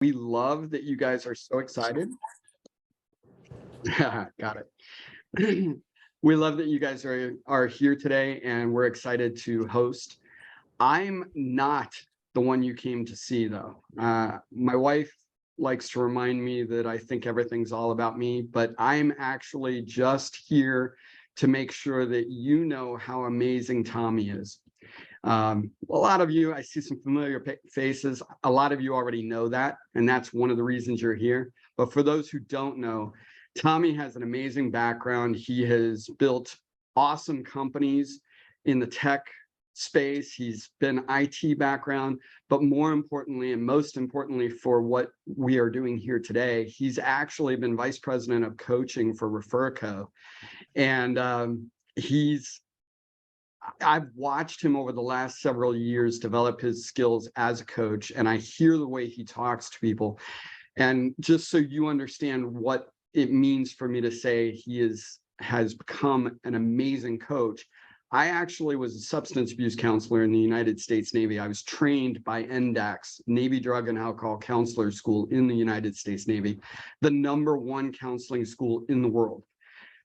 We love that you guys are so excited. Got it. We love that you guys are here today, and we're excited to host. I'm not the one you came to see, though. My wife likes to remind me that I think everything's all about me, but I'm actually just here to make sure that you know how amazing Tommy is. A lot of you, I see some familiar faces. A lot of you already know that, and that's one of the reasons you're here. But for those who don't know, Tommy has an amazing background. He has built awesome companies in the tech space. He's been IT background, but more importantly, and most importantly for what we are doing here today, he's actually been vice president of coaching for Referco. And I've watched him over the last several years develop his skills as a coach, and I hear the way he talks to people. And just so you understand what it means for me to say has become an amazing coach, I actually was a substance abuse counselor in the United States Navy. I was trained by NDACS, Navy Drug and Alcohol Counselor School in the United States Navy, the #1 counseling school in the world.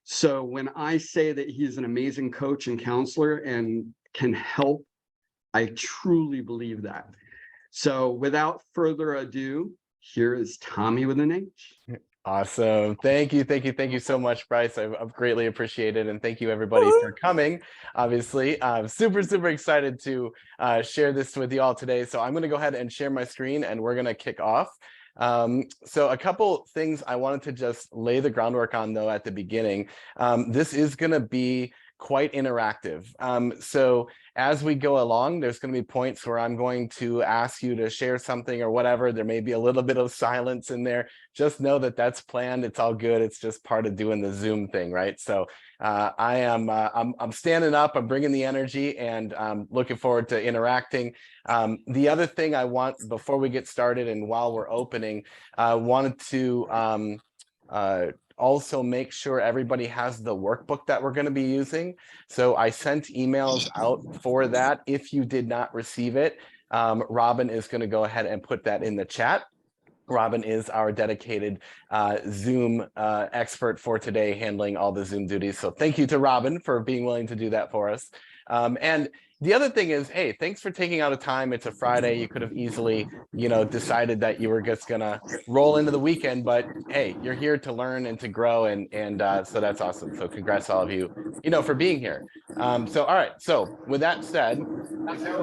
So when I say that he's an amazing coach and counselor and can help, I truly believe that. So without further ado, here is Tommy with an H. Awesome. Thank you. Thank you. Thank you so much, Bryce. I've greatly appreciated, and thank you everybody for coming. Obviously, I'm super excited to share this with you all today. So I'm going to go ahead and share my screen, and we're going to kick off. So a couple things I wanted to just lay the groundwork on, though, at the beginning. This is going to be quite interactive. So as we go along, there's going to be points where I'm going to ask you to share something or whatever. There may be a little bit of silence in there. Just know that that's planned. It's all good. It's just part of doing the Zoom thing, right? So I'm standing up. I'm bringing the energy, and looking forward to interacting. The other thing I want before we get started and while we're opening, wanted to also make sure everybody has the workbook that we're going to be using. So I sent emails out for that. If you did not receive it, Robin is going to go ahead and put that in the chat. Robin is our dedicated Zoom expert for today, handling all the Zoom duties. So thank you to Robin for being willing to do that for us. And the other thing is, hey, thanks for taking out a time. It's a Friday. You could have easily, decided that you were just gonna roll into the weekend, but hey, you're here to learn and to grow, and so that's awesome. So congrats all of you, for being here. So all right. So with that said,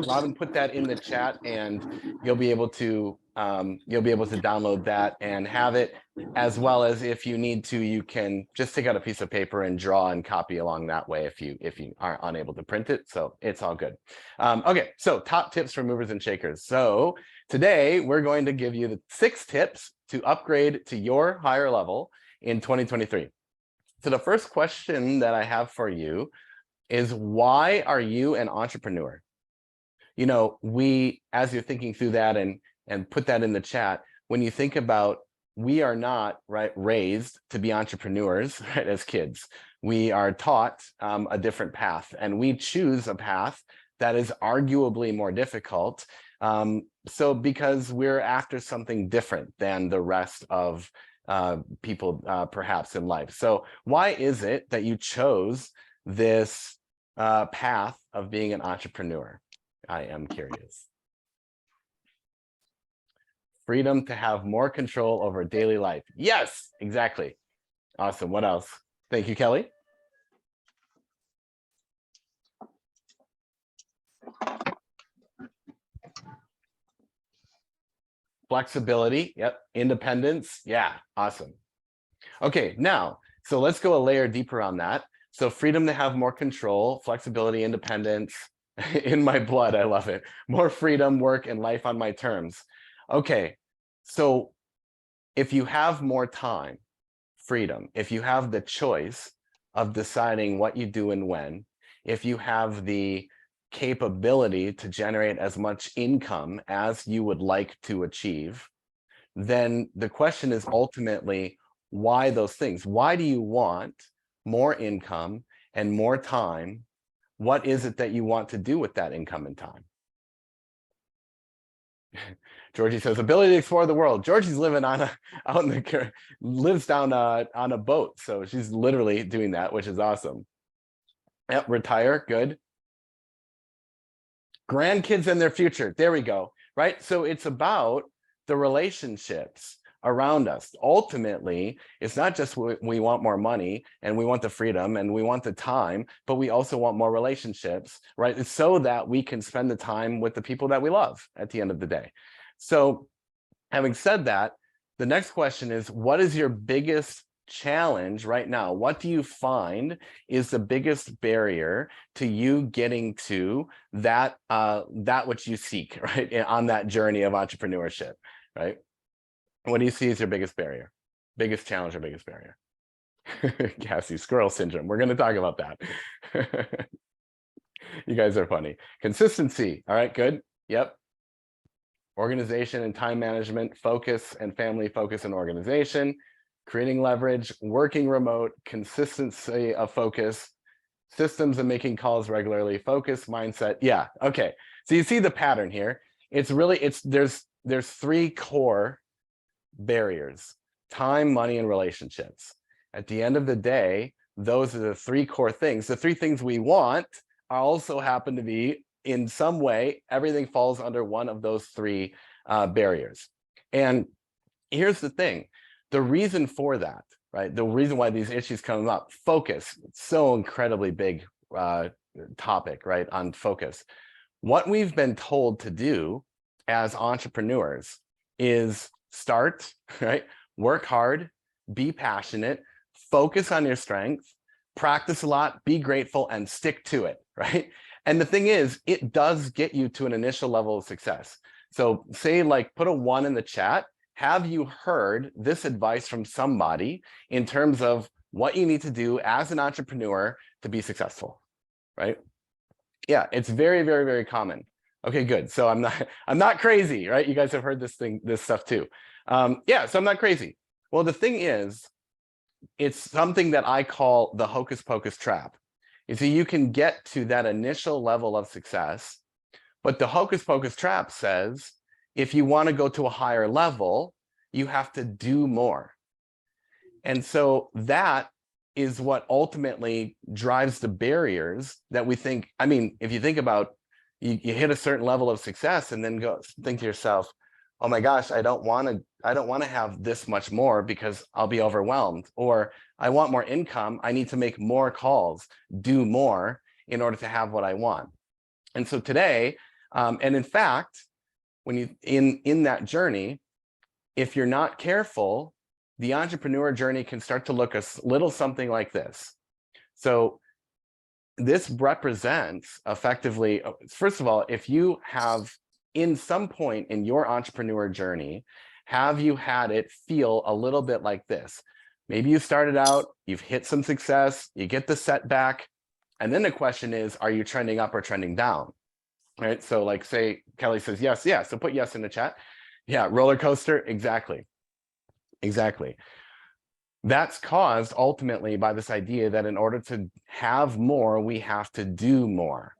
Robin put that in the chat, and you'll be able to download that and have it, as well as if you need to, you can just take out a piece of paper and draw and copy along that way if you are unable to print it. So it's all good. Okay, so top tips for movers and shakers. So today we're going to give you the 6 tips to upgrade to your higher level in 2023. So the first question that I have for you is, why are you an entrepreneur? As you're thinking through that and put that in the chat, when you think about, we are not raised to be entrepreneurs, right? As kids, we are taught a different path, and we choose a path that is arguably more difficult. So because we're after something different than the rest of people perhaps in life. So why is it that you chose this path of being an entrepreneur? I am curious. Freedom to have more control over daily life. Yes, exactly. Awesome. What else? Thank you, Kelly. Flexibility. Yep. Independence. Yeah. Awesome. Okay. Now, so let's go a layer deeper on that. So freedom to have more control, flexibility, independence. In my blood. I love it. More freedom, work, and life on my terms. Okay. So if you have more time, freedom, if you have the choice of deciding what you do and when, if you have the capability to generate as much income as you would like to achieve, then the question is ultimately, why those things? Why do you want more income and more time? What is it that you want to do with that income and time? Georgie says ability to explore the world. Georgie's living on a out in the lives down on a boat, so she's literally doing that, which is awesome. Yep, retire, good. Grandkids and their future. There we go. Right. So it's about the relationships around us. Ultimately, it's not just we want more money and we want the freedom and we want the time, but we also want more relationships, right? It's so that we can spend the time with the people that we love at the end of the day. So having said that, the next question is, what is your biggest challenge right now? What do you find is the biggest barrier to you getting to that which you seek, right? On that journey of entrepreneurship, right? What do you see as your biggest barrier, biggest challenge or biggest barrier? Cassie, squirrel syndrome. We're going to talk about that. You guys are funny. Consistency. All right, good. Yep. Organization and time management, focus and family focus and organization, creating leverage, working remote, consistency of focus, systems and making calls regularly, focus, mindset. Yeah, okay. So you see the pattern here. It's really, there's three core barriers: time, money, and relationships. At the end of the day, those are the three core things. The three things we want also happen to be, in some way, everything falls under one of those three barriers. And here's the thing, the reason for that, right? The reason why these issues come up, focus, it's so incredibly big topic, right? On focus. What we've been told to do as entrepreneurs is start, right? Work hard, be passionate, focus on your strength, practice a lot, be grateful, and stick to it, right? And the thing is, it does get you to an initial level of success. So say, like, put a 1 in the chat. Have you heard this advice from somebody in terms of what you need to do as an entrepreneur to be successful, right? Yeah, it's very, very, very common. Okay, good. So I'm not crazy, right? You guys have heard this stuff too. Yeah, so I'm not crazy. Well, the thing is, it's something that I call the hocus pocus trap. You see, you can get to that initial level of success, but the hocus pocus trap says, if you want to go to a higher level, you have to do more. And so that is what ultimately drives the barriers that we think. I mean, if you think about, you hit a certain level of success and then go think to yourself, oh my gosh, I don't want to have this much more because I'll be overwhelmed. Or I want more income. I need to make more calls, do more in order to have what I want. And so today, and in fact, when you in that journey, if you're not careful, the entrepreneur journey can start to look a little something like this. So this represents effectively, first of all, if you have, in some point in your entrepreneur journey, have you had it feel a little bit like this? Maybe you started out, you've hit some success, you get the setback, and then the question is, are you trending up or trending down? Right? So like, say Kelly says yes, yeah, so put yes in the chat. Yeah, roller coaster, exactly. Exactly. That's caused ultimately by this idea that in order to have more, we have to do more.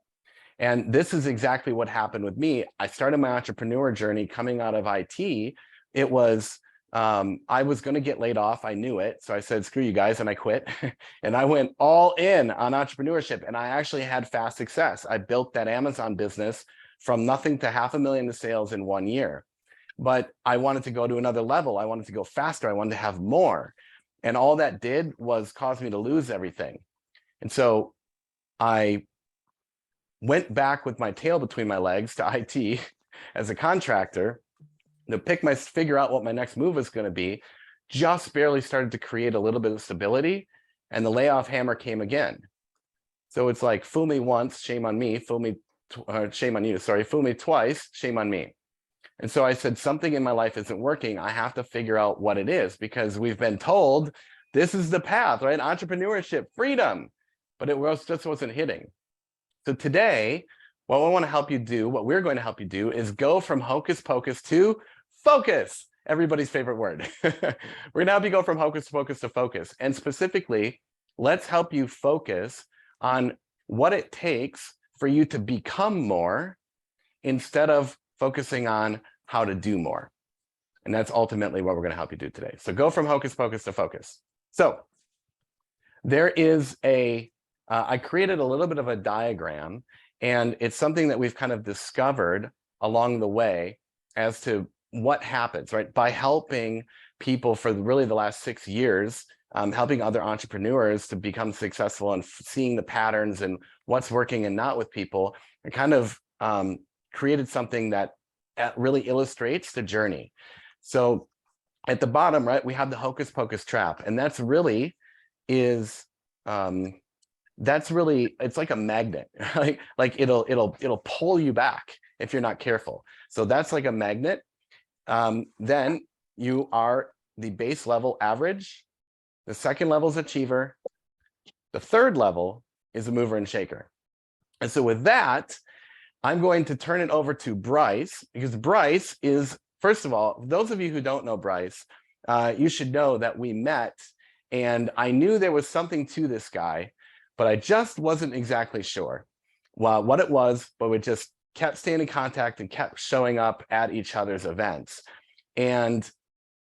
And this is exactly what happened with me. I started my entrepreneur journey coming out of IT. It was, I was going to get laid off. I knew it. So I said, screw you guys, and I quit. And I went all in on entrepreneurship. And I actually had fast success. I built that Amazon business from nothing to $500,000 in sales in 1 year. But I wanted to go to another level. I wanted to go faster. I wanted to have more. And all that did was cause me to lose everything. And so I went back with my tail between my legs to IT as a contractor to figure out what my next move was going to be. Just barely started to create a little bit of stability, and the layoff hammer came again. So it's like, fool me once, shame on me. Shame on you. Sorry, fool me twice, shame on me. And so I said, something in my life isn't working. I have to figure out what it is, because we've been told this is the path, right? Entrepreneurship, freedom, but it just wasn't hitting. So today, what I want to help you do, what we're going to help you do, is go from hocus pocus to focus. Everybody's favorite word. We're going to help you go from hocus pocus to focus. And specifically, let's help you focus on what it takes for you to become more, instead of focusing on how to do more. And that's ultimately what we're going to help you do today. So go from hocus pocus to focus. So there is I created a little bit of a diagram, and it's something that we've kind of discovered along the way as to what happens, right? By helping people for really the last 6 years, helping other entrepreneurs to become successful and seeing the patterns and what's working and not with people, it kind of created something that really illustrates the journey. So at the bottom, right, we have the hocus pocus trap, and that's really it's like a magnet, right? Like it'll pull you back if you're not careful. So that's like a magnet. Then you are the base level average. The second level is achiever. The third level is a mover and shaker. And so with that, I'm going to turn it over to Bryce, because Bryce is, first of all, those of you who don't know Bryce, you should know that we met and I knew there was something to this guy, but I just wasn't exactly sure what it was, but we just kept staying in contact and kept showing up at each other's events. And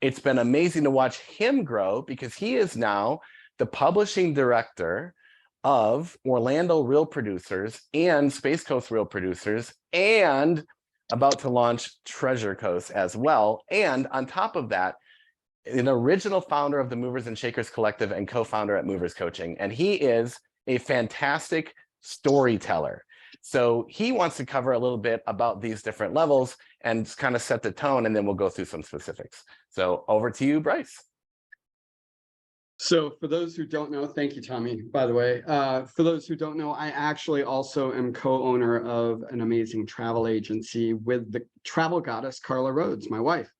it's been amazing to watch him grow, because he is now the publishing director of Orlando Reel Producers and Space Coast Reel Producers, and about to launch Treasure Coast as well. And on top of that, an original founder of the Movers and Shakers Collective and co-founder at Movers Coaching. And he is a fantastic storyteller. So he wants to cover a little bit about these different levels and kind of set the tone, and then we'll go through some specifics. So over to you, Bryce. So for those who don't know, thank you, Tommy, by the way. For those who don't know, I actually also am co-owner of an amazing travel agency with the travel goddess, Carla Rhodes, my wife.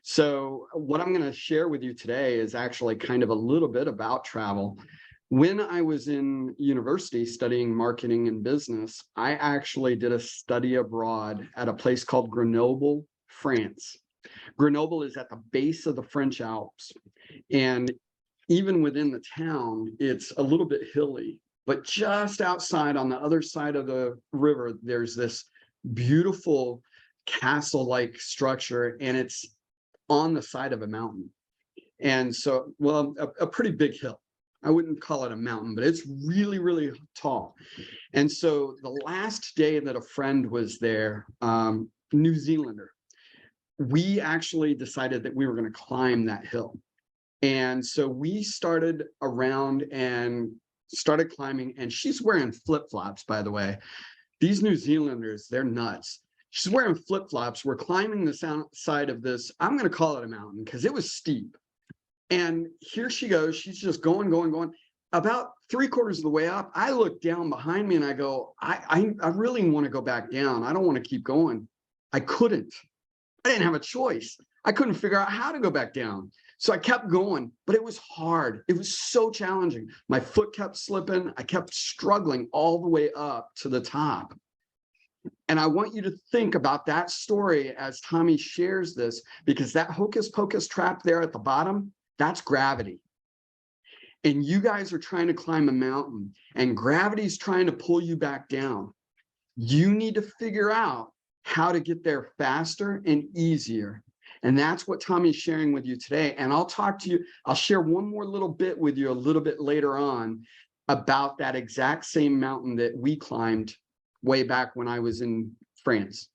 So what I'm going to share with you today is actually kind of a little bit about travel. When I was in university studying marketing and business, I actually did a study abroad at a place called Grenoble, France. Grenoble is at the base of the French Alps. And even within the town, it's a little bit hilly, but just outside on the other side of the river, there's this beautiful castle-like structure, and it's on the side of a mountain. And so, well, a pretty big hill. I wouldn't call it a mountain, but it's really, really tall. And so the last day that a friend was there, New Zealander, we actually decided that we were going to climb that hill. And so we started around and started climbing, and she's wearing flip-flops, by the way. These New Zealanders, they're nuts. She's wearing flip-flops. We're climbing the side of this, I'm going to call it a mountain because it was steep. And here she goes. She's just going. About 3/4 of the way up, I look down behind me and I go, I really want to go back down. I don't want to keep going. I couldn't. I didn't have a choice. I couldn't figure out how to go back down. So I kept going, but it was hard. It was so challenging. My foot kept slipping. I kept struggling all the way up to the top. And I want you to think about that story as Tommy shares this, because that hocus pocus trap there at the bottom, that's gravity. And you guys are trying to climb a mountain, and gravity's trying to pull you back down. You need to figure out how to get there faster and easier. And that's what Tommy's sharing with you today. And I'll talk to you, I'll share one more little bit with you a little bit later on about that exact same mountain that we climbed way back when I was in France.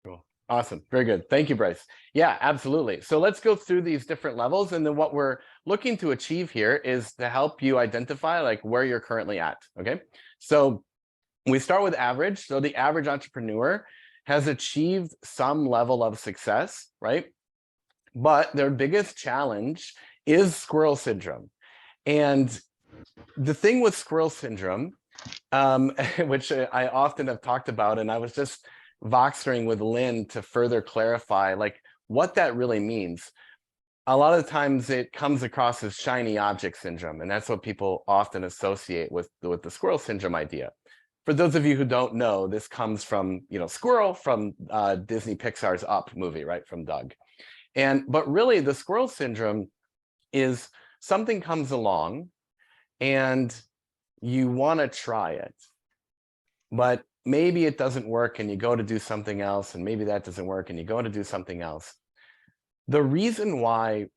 Cool. Awesome. Very good. Thank you, Bryce. Yeah, absolutely. So let's go through these different levels. And then what we're looking to achieve here is to help you identify like where you're currently at. Okay. So we start with average. So the average entrepreneur has achieved some level of success, right? But their biggest challenge is squirrel syndrome. And the thing with squirrel syndrome, which I often have talked about, and I was just voxering with Lynn to further clarify like what that really means. A lot of times it comes across as shiny object syndrome, and that's what people often associate with the squirrel syndrome idea. For those of you who don't know, this comes from, squirrel from Disney Pixar's Up movie, right, from Doug. But really the squirrel syndrome is something comes along and you want to try it, but maybe it doesn't work and you go to do something else, and maybe that doesn't work and you go to do something else. The reason why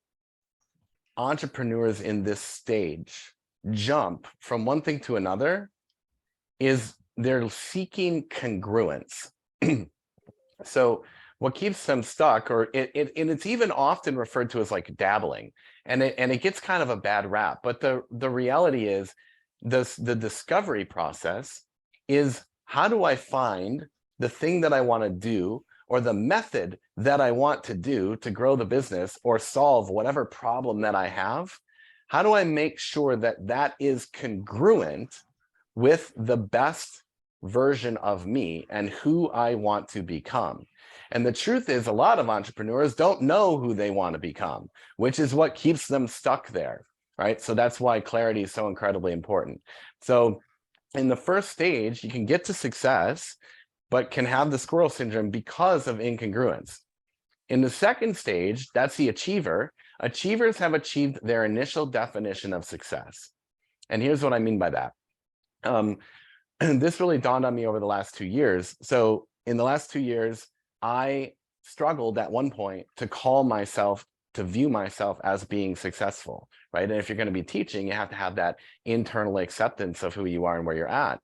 entrepreneurs in this stage jump from one thing to another is they're seeking congruence. So what keeps them stuck, or it's even often referred to as like dabbling, and it gets kind of a bad rap. But the reality is, the discovery process is, how do I find the thing that I want to do, or the method that I want to do to grow the business or solve whatever problem that I have? How do I make sure that that is congruent with the best version of me and who I want to become? And the truth is, a lot of entrepreneurs don't know who they want to become, which is what keeps them stuck there, right? So that's why clarity is so incredibly important. So in the first stage, you can get to success, but can have the squirrel syndrome because of incongruence. In the second stage, that's the achiever. Achievers have achieved their initial definition of success. And here's what I mean by that. This really dawned on me over the last 2 years. So in the last 2 years, I struggled at one point to call myself, to view myself as being successful, right? And if you're going to be teaching, you have to have that internal acceptance of who you are and where you're at.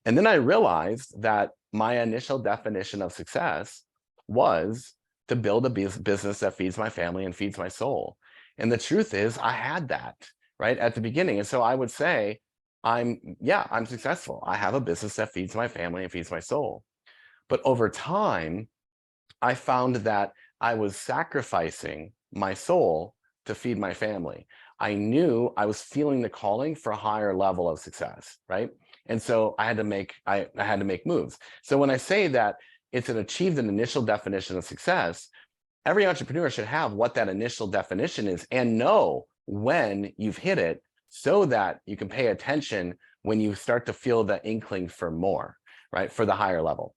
And then I realized that my initial definition of success was to build a business that feeds my family and feeds my soul. And the truth is, I had that right at the beginning. And so I would say, I'm successful. I have a business that feeds my family and feeds my soul. But over time, I found that I was sacrificing my soul to feed my family. I knew I was feeling the calling for a higher level of success, right? And so I had to make moves. So when I say that it's achieved an initial definition of success, every entrepreneur should have what that initial definition is and know when you've hit it, so that you can pay attention when you start to feel the inkling for more, right? For the higher level.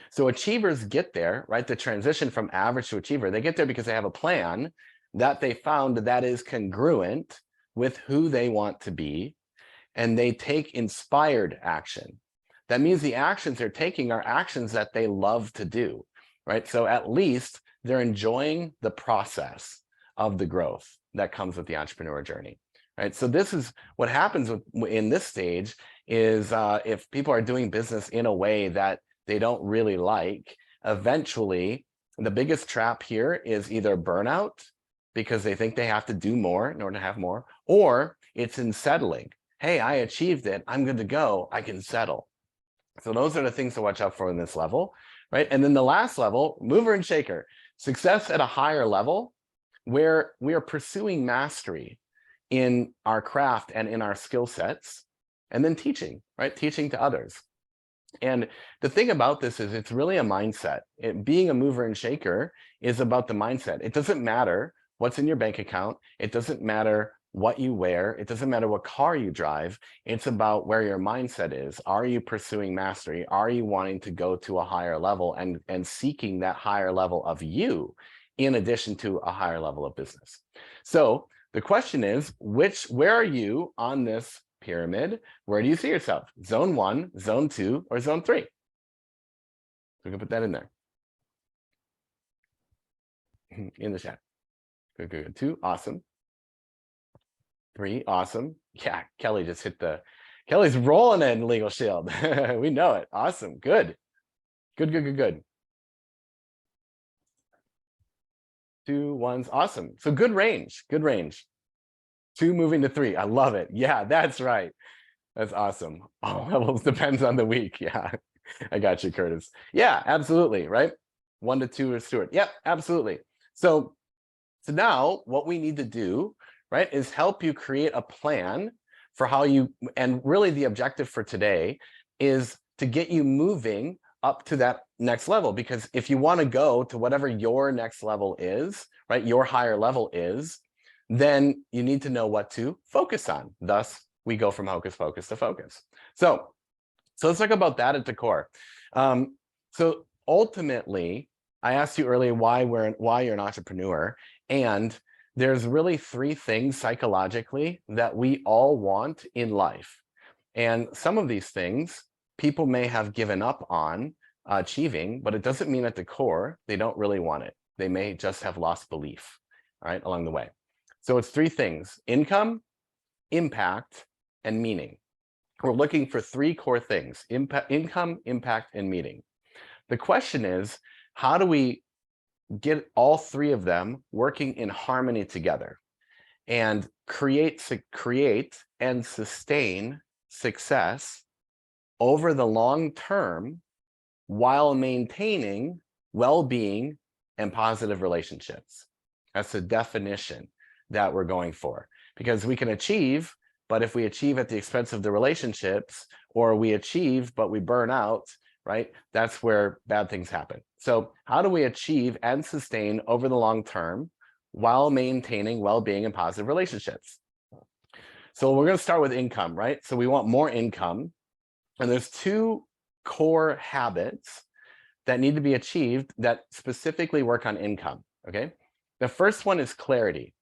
So achievers get there, right? The transition from average to achiever, they get there because they have a plan that they found that is congruent with who they want to be, and they take inspired action. That means the actions they're taking are actions that they love to do, right? So at least they're enjoying the process of the growth that comes with the entrepreneur journey, right? So this is what happens in this stage is if people are doing business in a way that they don't really like, eventually the biggest trap here is either burnout, because they think they have to do more in order to have more, or it's in settling. Hey, I achieved it, I'm good to go, I can settle. So those are the things to watch out for in this level, right? And then the last level, mover and shaker, success at a higher level, where we are pursuing mastery in our craft and in our skill sets, and then teaching, right? Teaching to others. And the thing about this is, it's really a mindset. Being a mover and shaker is about the mindset. It doesn't matter what's in your bank account. It doesn't matter what you wear. It doesn't matter what car you drive. It's about where your mindset is. Are you pursuing mastery? Are you wanting to go to a higher level and seeking that higher level of you in addition to a higher level of business? So the question is, where are you on this pyramid? Where do you see yourself? Zone 1, zone 2, or zone 3? We can put that in there. In the chat. Good, good, good. 2, awesome. 3, awesome. Yeah, Kelly just hit Kelly's rolling in Legal Shield. We know it. Awesome. Good. Good, good, good, good. 2, 1s. Awesome. So good range. Good range. 2 moving to 3. I love it. Yeah, that's right. That's awesome. All levels depends on the week. Yeah, I got you, Curtis. Yeah, absolutely. Right. 1 to 2 is Stuart. Yep, absolutely. So now what we need to do, right, is help you create a plan for how you, and really the objective for today is to get you moving up to that next level. Because if you want to go to whatever your next level is, right, your higher level is, then you need to know what to focus on. Thus, we go from hocus pocus to focus. So let's talk about that at the core. So ultimately, I asked you earlier why you're an entrepreneur, and there's really 3 things psychologically that we all want in life. And some of these things people may have given up on achieving, but it doesn't mean at the core they don't really want it. They may just have lost belief, all right, along the way. So it's three things: income, impact, and meaning. We're looking for three core things: income, impact, and meaning. The question is, how do we get all three of them working in harmony together and create and sustain success over the long term while maintaining well-being and positive relationships? That's the definition that we're going for, because we can achieve, but if we achieve at the expense of the relationships, or we achieve but we burn out, right, that's where bad things happen. So how do we achieve and sustain over the long term while maintaining well-being and positive relationships? So we're going to start with income, right? So we want more income, and there's two core habits that need to be achieved that specifically work on income, okay? The first one is clarity.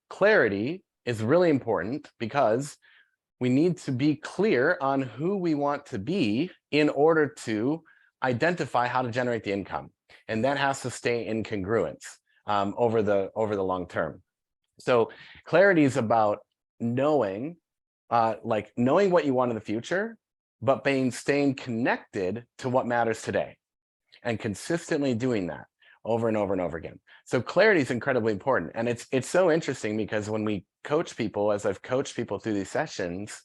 Clarity is really important because we need to be clear on who we want to be in order to identify how to generate the income. And that has to stay in congruence over the long term. So clarity is about knowing, knowing what you want in the future, but staying connected to what matters today, and consistently doing that over and over and over again. So clarity is incredibly important. And it's so interesting because when we coach people, as I've coached people through these sessions,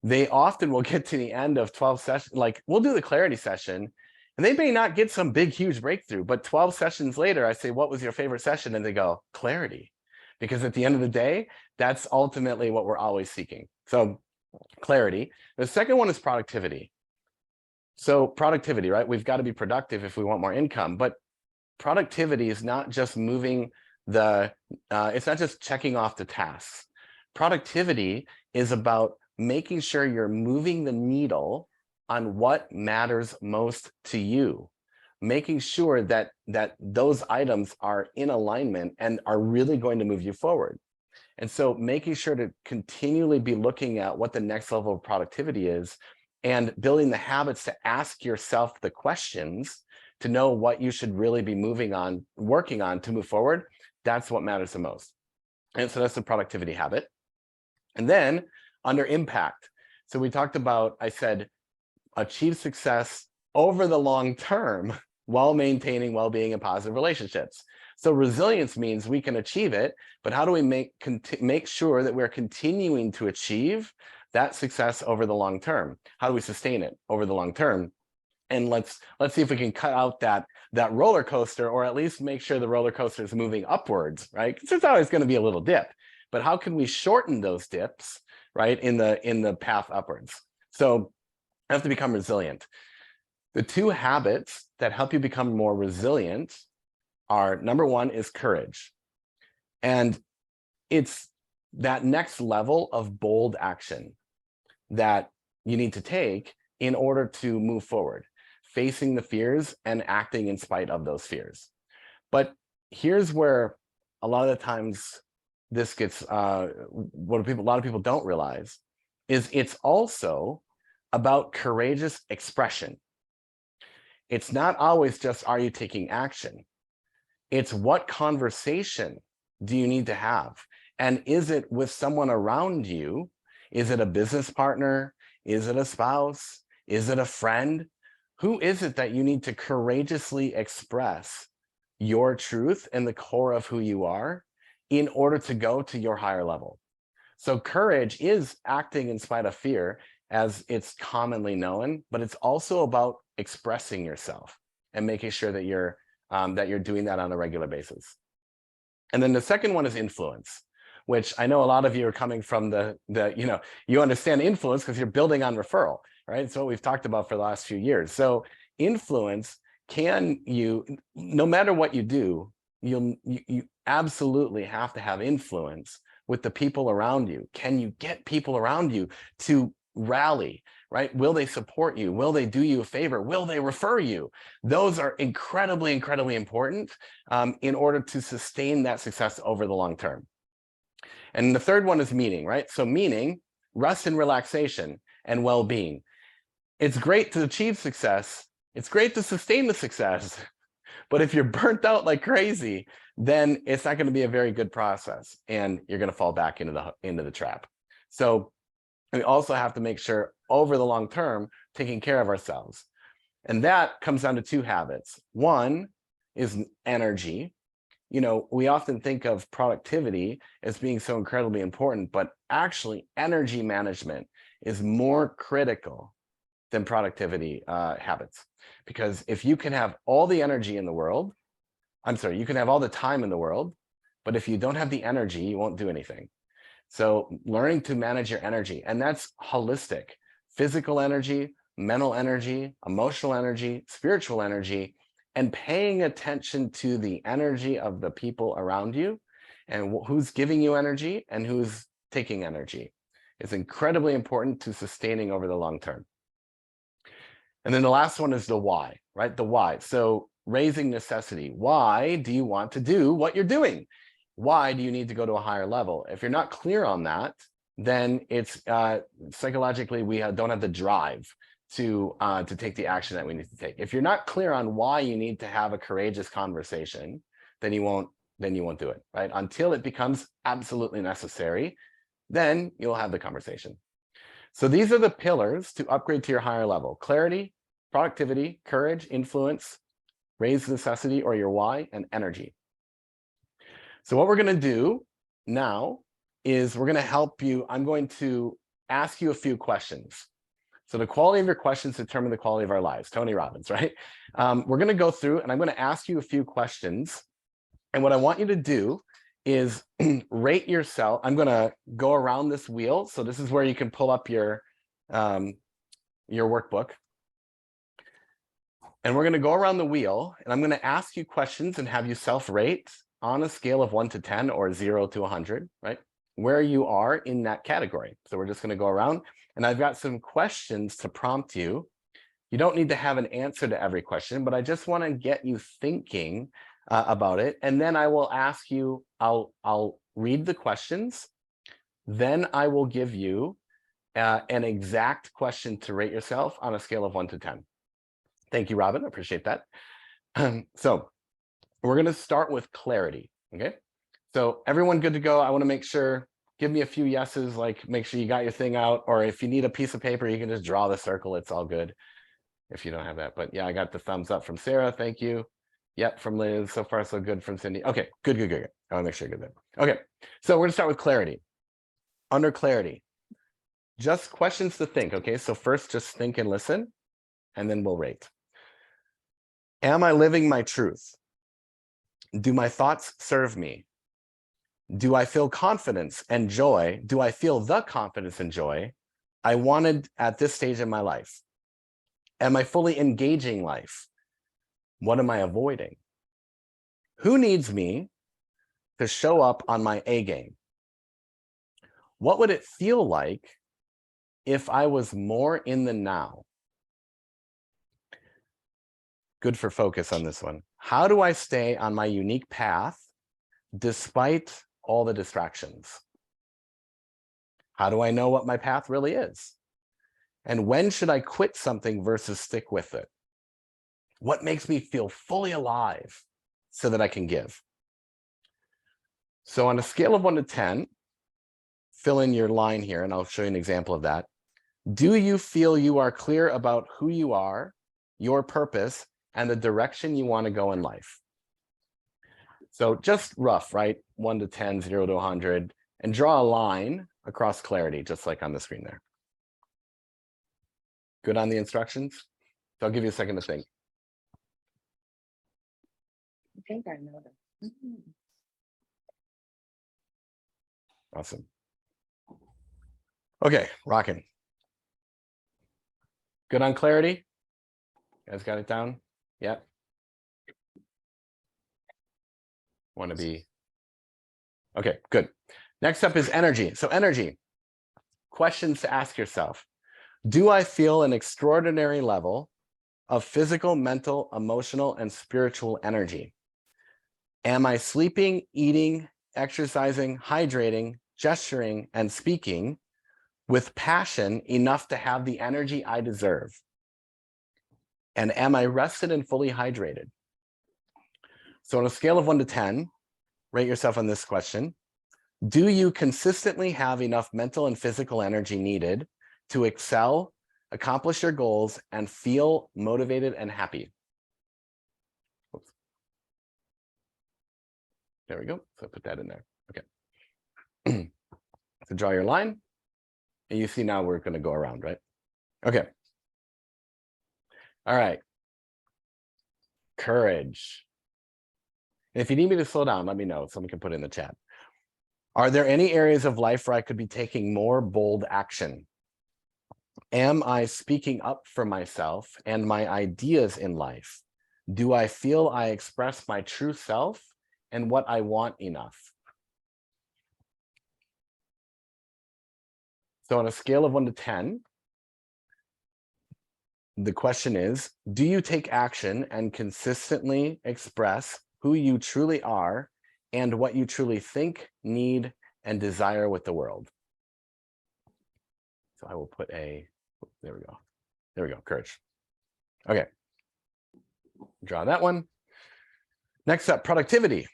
they often will get to the end of 12 sessions, like we'll do the clarity session, and they may not get some big, huge breakthrough, but 12 sessions later, I say, what was your favorite session? And they go, clarity. Because at the end of the day, that's ultimately what we're always seeking. So clarity. The second one is productivity. So productivity, right? We've got to be productive if we want more income, but productivity is not just moving it's not just checking off the tasks. Productivity is about making sure you're moving the needle on what matters most to you, making sure that those items are in alignment and are really going to move you forward. And so making sure to continually be looking at what the next level of productivity is and building the habits to ask yourself the questions to know what you should really be working on to move forward. That's what matters the most. And so that's the productivity habit. And then under impact. So we talked about, I said, achieve success over the long term while maintaining well-being and positive relationships. So resilience means we can achieve it, but how do we make sure that we're continuing to achieve that success over the long term? How do we sustain it over the long term? And let's see if we can cut out that roller coaster, or at least make sure the roller coaster is moving upwards, right? Because there's always going to be a little dip, but how can we shorten those dips, right, in the path upwards? So you have to become resilient. The two habits that help you become more resilient are, number one is courage. And it's that next level of bold action that you need to take in order to move forward, facing the fears and acting in spite of those fears. But here's where a lot of the times this gets, what a lot of people don't realize is it's also about courageous expression. It's not always just, are you taking action? It's what conversation do you need to have? And is it with someone around you? Is it a business partner? Is it a spouse? Is it a friend? Who is it that you need to courageously express your truth and the core of who you are in order to go to your higher level? So courage is acting in spite of fear, as it's commonly known, but it's also about expressing yourself and making sure that you're doing that on a regular basis. And then the second one is influence, which I know a lot of you are coming from you understand influence because you're building on referral, right? It's what we've talked about for the last few years. So influence, no matter what you do, you absolutely have to have influence with the people around you. Can you get people around you to rally, right? Will they support you? Will they do you a favor? Will they refer you? Those are incredibly, incredibly important in order to sustain that success over the long term. And the third one is meaning, right? So meaning, rest and relaxation and well-being. it's great to achieve success. It's great to sustain the success. But if you're burnt out like crazy, then it's not going to be a very good process, and you're going to fall back into the trap. So we also have to make sure over the long term, taking care of ourselves. And that comes down to two habits. One is energy. You know, we often think of productivity as being so incredibly important, but actually energy management is more critical than productivity habits. Because if you can have all the energy in the world, you can have all the time in the world, but if you don't have the energy, you won't do anything. So learning to manage your energy, and that's holistic, physical energy, mental energy, emotional energy, spiritual energy, and paying attention to the energy of the people around you and who's giving you energy and who's taking energy. It's incredibly important to sustaining over the long term. And then the last one is the why, right? The why. So raising necessity. Why do you want to do what you're doing? Why do you need to go to a higher level? If you're not clear on that, then it's psychologically, we don't have the drive to take the action that we need to take. If you're not clear on why you need to have a courageous conversation, then you won't do it, right? Until it becomes absolutely necessary, then you'll have the conversation. So these are the pillars to upgrade to your higher level: clarity, productivity, courage, influence, raise necessity or your why, and energy. So what we're going to do now is we're going to help you. I'm going to ask you a few questions. So the quality of your questions determine the quality of our lives. Tony Robbins, right? We're going to go through and I'm going to ask you a few questions. And what I want you to do is rate yourself. I'm going to go around this wheel. So this is where you can pull up your workbook. And we're going to go around the wheel and I'm going to ask you questions and have you self-rate on a scale of 1 to 10 or 0 to 100, right? Where you are in that category. So we're just going to go around and I've got some questions to prompt you. You don't need to have an answer to every question, but I just want to get you thinking about it. And then I will ask you, I'll read the questions. Then I will give you an exact question to rate yourself on a scale of 1 to 10. Thank you, Robin. I appreciate that. So we're going to start with clarity. Okay. So everyone good to go? I want to make sure, give me a few yeses, like make sure you got your thing out, or if you need a piece of paper, you can just draw the circle. It's all good if you don't have that. But yeah, I got the thumbs up from Sarah. Thank you. Yep, from Liz. So far, so good from Cindy. Okay, good. I want to make sure you're good there. Okay, so we're going to start with clarity. Under clarity, just questions to think. Okay, so first just think and listen, and then we'll rate. Am I living my truth? Do my thoughts serve me? Do I feel confidence and joy? Do I feel the confidence and joy I wanted at this stage in my life? Am I fully engaging life? What am I avoiding? Who needs me to show up on my A game? What would it feel like if I was more in the now? Good for focus on this one. How do I stay on my unique path despite all the distractions? How do I know what my path really is? And when should I quit something versus stick with it? What makes me feel fully alive so that I can give? So on a scale of 1 to 10, fill in your line here, and I'll show you an example of that. Do you feel you are clear about who you are, your purpose, and the direction you want to go in life? So just rough, right? 1 to 10, 0 to 100, and draw a line across clarity, just like on the screen there. Good on the instructions? So I'll give you a second to think. I think I know them. Awesome. Okay, rocking. Good on clarity? You guys got it down? Yep. Want to be. Okay, good. Next up is energy. So energy. Questions to ask yourself. Do I feel an extraordinary level of physical, mental, emotional, and spiritual energy? Am I sleeping, eating, exercising, hydrating, gesturing, and speaking with passion enough to have the energy I deserve? And am I rested and fully hydrated? So on a scale of 1 to 10, rate yourself on this question. Do you consistently have enough mental and physical energy needed to excel, accomplish your goals, and feel motivated and happy? Oops. There we go. So put that in there. Okay. So draw your line. And you see now we're going to go around, right? Okay. All right. Courage. And if you need me to slow down, let me know. Someone can put it in the chat. Are there any areas of life where I could be taking more bold action? Am I speaking up for myself and my ideas in life? Do I feel I express my true self and what I want enough? So on a scale of 1 to 10, the question is, do you take action and consistently express who you truly are and what you truly think, need, and desire with the world? So I will put a, there we go. There we go, courage. Okay. Draw that one. Next up, productivity.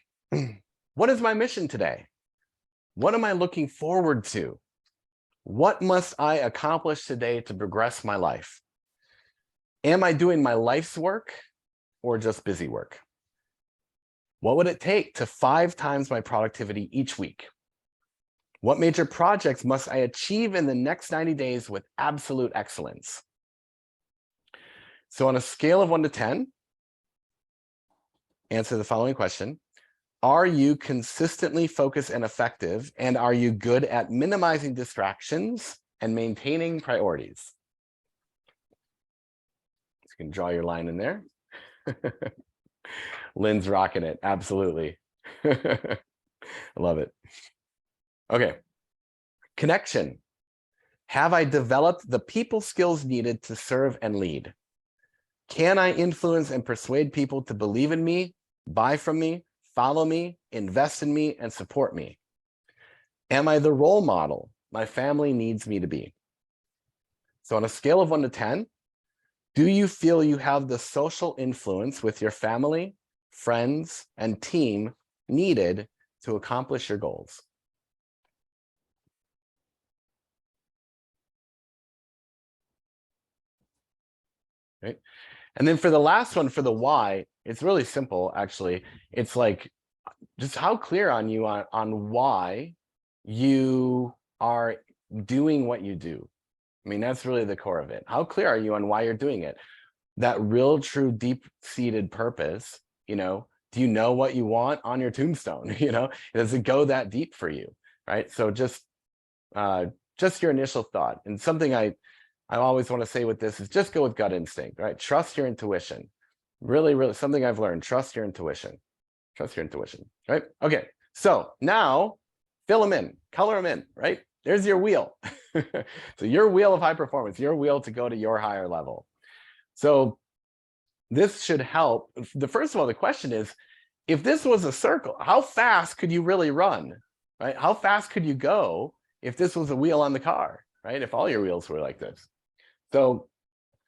What is my mission today? What am I looking forward to? What must I accomplish today to progress my life? Am I doing my life's work or just busy work? What would it take to 5 times my productivity each week? What major projects must I achieve in the next 90 days with absolute excellence? So on a scale of 1 to 10, answer the following question. Are you consistently focused and effective? And are you good at minimizing distractions and maintaining priorities? You can draw your line in there. Lynn's rocking it. Absolutely. I love it. Okay. Connection. Have I developed the people skills needed to serve and lead? Can I influence and persuade people to believe in me, buy from me, follow me, invest in me, and support me? Am I the role model my family needs me to be? So on a scale of 1 to 10, do you feel you have the social influence with your family, friends, and team needed to accomplish your goals? Right. And then for the last one, for the why, it's really simple, actually. It's like, just how clear on you on why you are doing what you do. I mean, that's really the core of it. How clear are you on why you're doing it? That real, true, deep-seated purpose, you know, do you know what you want on your tombstone? You know, does it go that deep for you, right? So just your initial thought. And something I always want to say with this is just go with gut instinct, right? Trust your intuition. Really, really something I've learned, trust your intuition. Trust your intuition, right? Okay, so now fill them in, color them in, right? There's your wheel. So your wheel of high performance, your wheel to go to your higher level. So this should help. First of all, the question is, if this was a circle, how fast could you really run, right? How fast could you go if this was a wheel on the car, right? If all your wheels were like this. So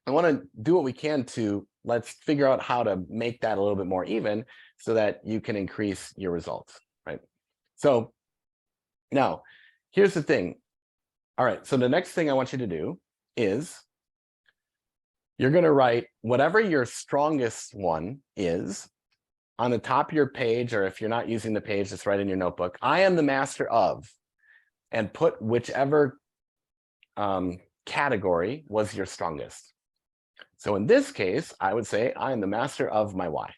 I want to do what we can to let's figure out how to make that a little bit more even so that you can increase your results, right? So now here's the thing. All right, so the next thing I want you to do is you're going to write whatever your strongest one is on the top of your page, or if you're not using the page, just write in your notebook, I am the master of, and put whichever category was your strongest. So in this case, I would say I am the master of my why.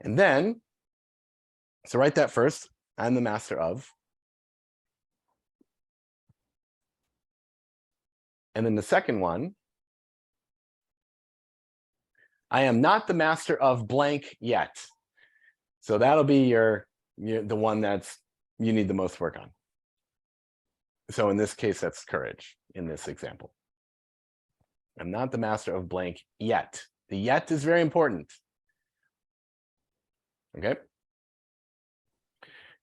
And then, so write that first, I'm the master of. And then the second one, I am not the master of blank yet. So that'll be the one that's you need the most work on. So in this case, that's courage in this example. I'm not the master of blank yet. The yet is very important. Okay.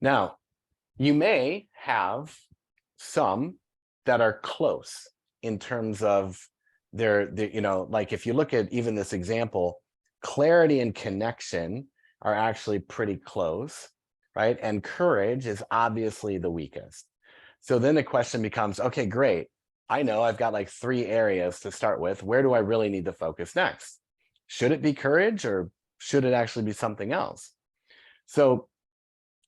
Now, you may have some that are close in terms of their, you know, like if you look at even this example, clarity and connection are actually pretty close, right? And courage is obviously the weakest. So then the question becomes, okay, great. I know I've got like 3 areas to start with. Where do I really need to focus next? Should it be courage or should it actually be something else? So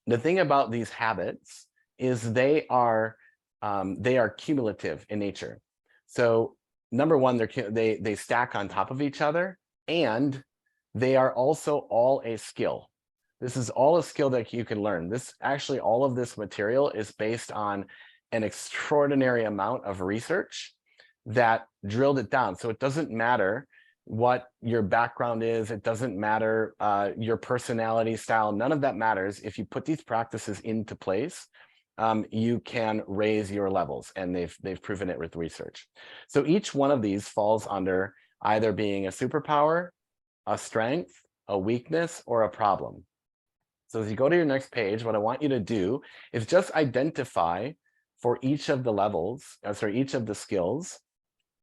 the thing about these habits is they are cumulative in nature. So number one, they stack on top of each other, and they are also all a skill. This is all a skill that you can learn. This actually, all of this material is based on an extraordinary amount of research that drilled it down. So it doesn't matter what your background is. It doesn't matter your personality style. None of that matters. If you put these practices into place, you can raise your levels, and they've proven it with research. So each one of these falls under either being a superpower, a strength, a weakness, or a problem. So as you go to your next page, what I want you to do is just identify for each of the levels, each of the skills,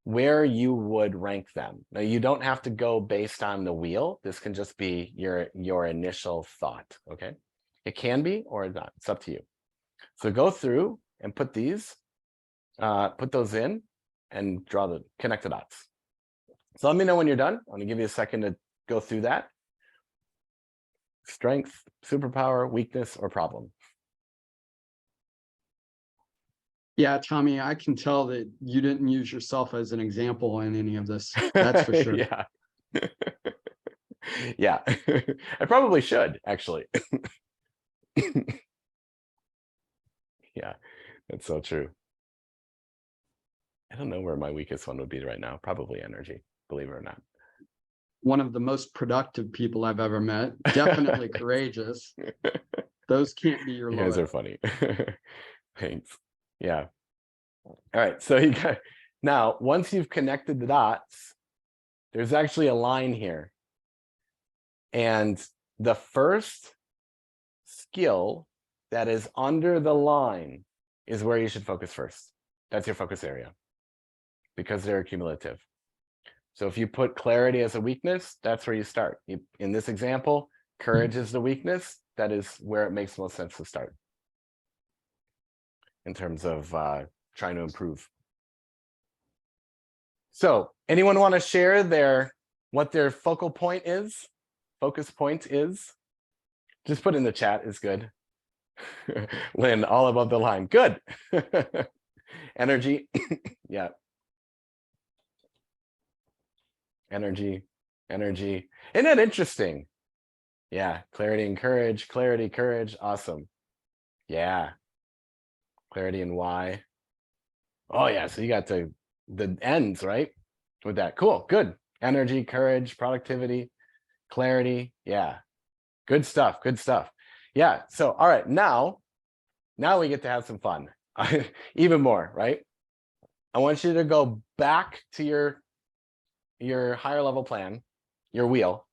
where you would rank them. Now, you don't have to go based on the wheel. This can just be your initial thought, okay? It can be or not, it's up to you. So go through and put these, put those in and connect the dots. So let me know when you're done. I'm gonna give you a second to go through that. Strength, superpower, weakness, or problem. Yeah, Tommy, I can tell that you didn't use yourself as an example in any of this. That's for sure. Yeah. Yeah, I probably should actually. Yeah, that's so true. I don't know where my weakest one would be right now. Probably energy, believe it or not. One of the most productive people I've ever met. Definitely courageous. Those can't be your You guys are lowest. funny. Thanks. Yeah. All right. So you got, now, once you've connected the dots, there's actually a line here. And the first skill that is under the line is where you should focus first. That's your focus area, because they're cumulative. So if you put clarity as a weakness, that's where you start. In this example, courage is the weakness. That is where it makes most sense to start in terms of trying to improve. So anyone want to share what their focal point is? Focus point is? Just put in the chat is good. Lynn, all above the line. Good. Energy. Yeah. Energy. Isn't that interesting? Yeah. Clarity and courage. Clarity, courage. Awesome. Yeah. Clarity and why. Oh yeah. So you got the ends, right? With that. Cool. Good. Energy, courage, productivity, clarity. Yeah. Good stuff. Good stuff. Yeah. So, all right. Now we get to have some fun. Even more, right? I want you to go back to your higher level plan, your wheel,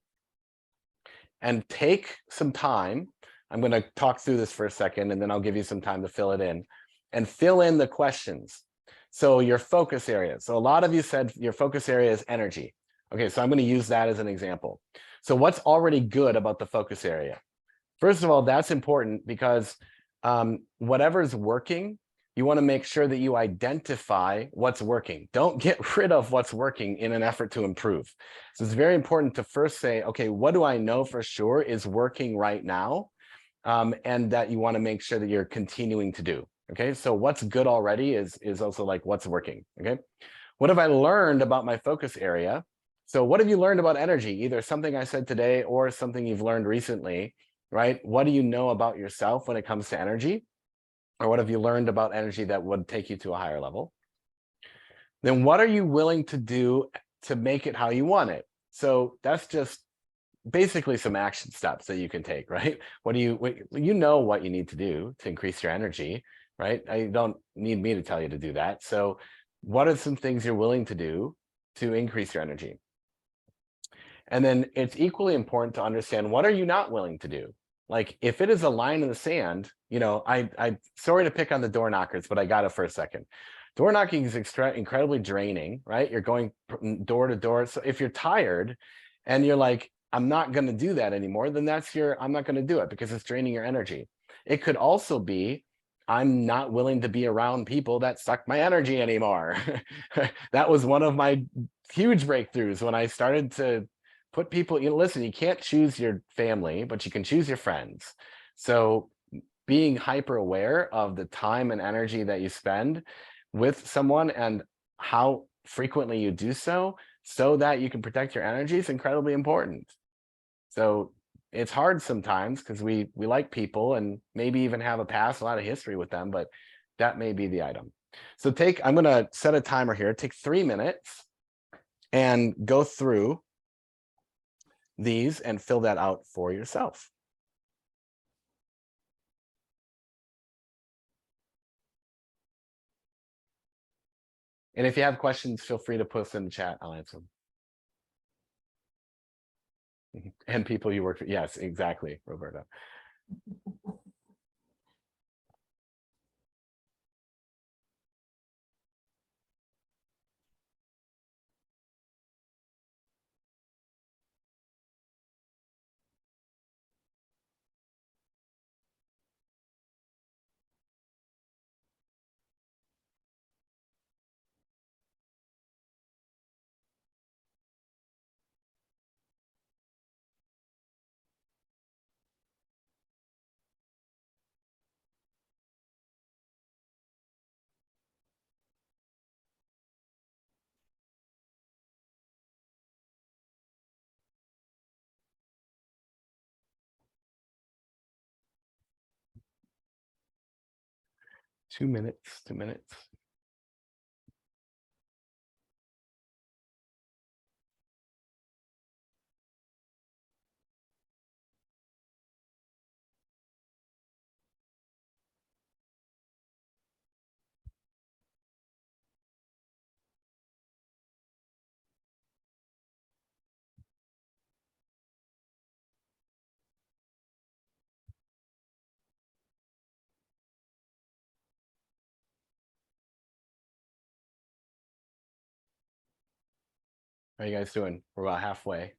and take some time. I'm going to talk through this for a second, and then I'll give you some time to fill it in, and fill in the questions. So your focus area. So a lot of you said your focus area is energy. Okay, so I'm going to use that as an example. So what's already good about the focus area? First of all, that's important because whatever's working, you want to make sure that you identify what's working. Don't get rid of what's working in an effort to improve. So it's very important to first say, okay, what do I know for sure is working right now? And that you want to make sure that you're continuing to do. Okay, so what's good already is also like what's working. Okay, what have I learned about my focus area? So what have you learned about energy? Either something I said today or something you've learned recently, right? What do you know about yourself when it comes to energy? Or what have you learned about energy that would take you to a higher level? Then what are you willing to do to make it how you want it? So that's just basically some action steps that you can take, right? You know what you need to do to increase your energy, right? You don't need me to tell you to do that. So what are some things you're willing to do to increase your energy? And then it's equally important to understand, what are you not willing to do? Like if it is a line in the sand, you know, I sorry to pick on the door knockers, but I got it for a second. Door knocking is incredibly draining, right? You're going door to door. So if you're tired and you're like, I'm not going to do that anymore, then I'm not going to do it because it's draining your energy. It could also be, I'm not willing to be around people that suck my energy anymore. That was one of my huge breakthroughs when I started to put people, you know, listen, you can't choose your family, but you can choose your friends. So being hyper aware of the time and energy that you spend with someone and how frequently you do so that you can protect your energy is incredibly important. So it's hard sometimes because we like people and maybe even have a past, a lot of history with them, but that may be the item. So I'm going to set a timer here, take 3 minutes and go through these and fill that out for yourself. And if you have questions, feel free to post in the chat. I'll answer them. And people you work with. Yes, exactly, Roberta. Two minutes. How are you guys doing? We're about halfway.